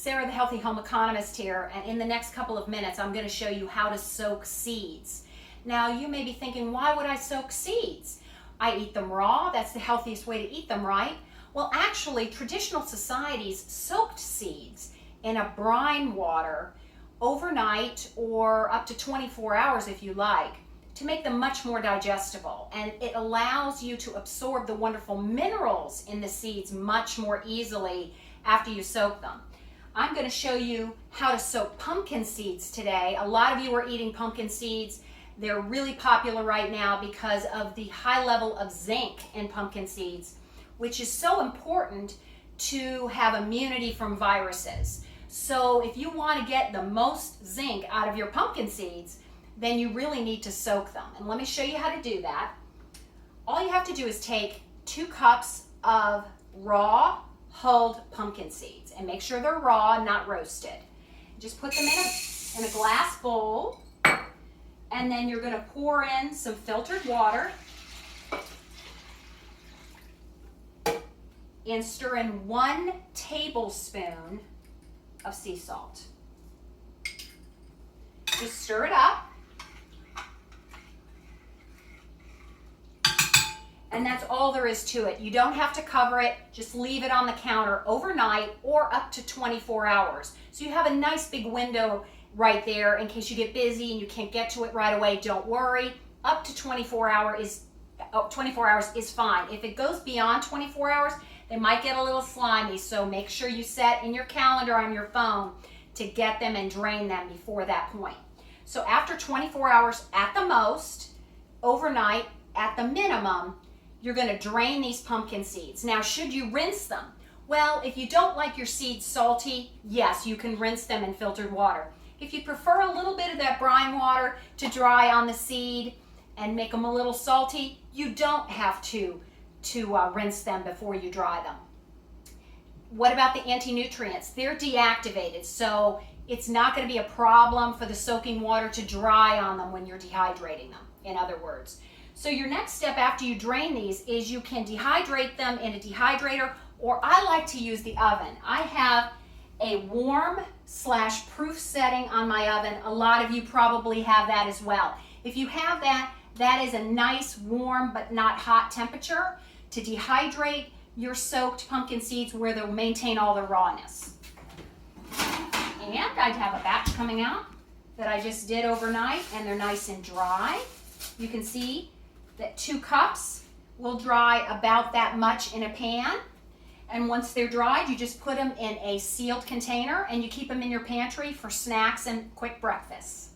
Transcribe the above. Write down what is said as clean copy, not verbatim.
Sarah, the Healthy Home Economist here, and in the next couple of minutes I'm going to show you how to soak seeds. Now you may be thinking, why would I soak seeds? I eat them raw, that's the healthiest way to eat them, right? Well, actually, traditional societies soaked seeds in a brine water overnight or up to 24 hours if you like, to make them much more digestible, and it allows you to absorb the wonderful minerals in the seeds much more easily after you soak them. I'm going to show you how to soak pumpkin seeds today. A lot of you are eating pumpkin seeds. They're really popular right now because of the high level of zinc in pumpkin seeds, which is so important to have immunity from viruses. So if you want to get the most zinc out of your pumpkin seeds, then you really need to soak them. And let me show you how to do that. All you have to do is take 2 cups of raw hulled pumpkin seeds, and make sure they're raw, not roasted. Just put them in a glass bowl, and then you're going to pour in some filtered water and stir in 1 tablespoon of sea salt. Just stir it up. And that's all there is to it. You don't have to cover it. Just leave it on the counter overnight or up to 24 hours. So you have a nice big window right there in case you get busy and you can't get to it right away. Don't worry. Up to 24 hours is fine. If it goes beyond 24 hours, they might get a little slimy. So make sure you set in your calendar on your phone to get them and drain them before that point. So after 24 hours at the most, overnight at the minimum, you're going to drain these pumpkin seeds. Now, should you rinse them? Well, if you don't like your seeds salty, yes, you can rinse them in filtered water. If you prefer a little bit of that brine water to dry on the seed and make them a little salty, you don't have to rinse them before you dry them. What about the anti-nutrients? They're deactivated, so it's not going to be a problem for the soaking water to dry on them when you're dehydrating them, in other words. So your next step after you drain these is you can dehydrate them in a dehydrator, or I like to use the oven. I have a warm/proof setting on my oven. A lot of you probably have that as well. If you have that, that is a nice warm but not hot temperature to dehydrate your soaked pumpkin seeds where they'll maintain all the rawness. And I have a batch coming out that I just did overnight, and they're nice and dry. You can see that 2 cups will dry about that much in a pan. And once they're dried, you just put them in a sealed container and you keep them in your pantry for snacks and quick breakfasts.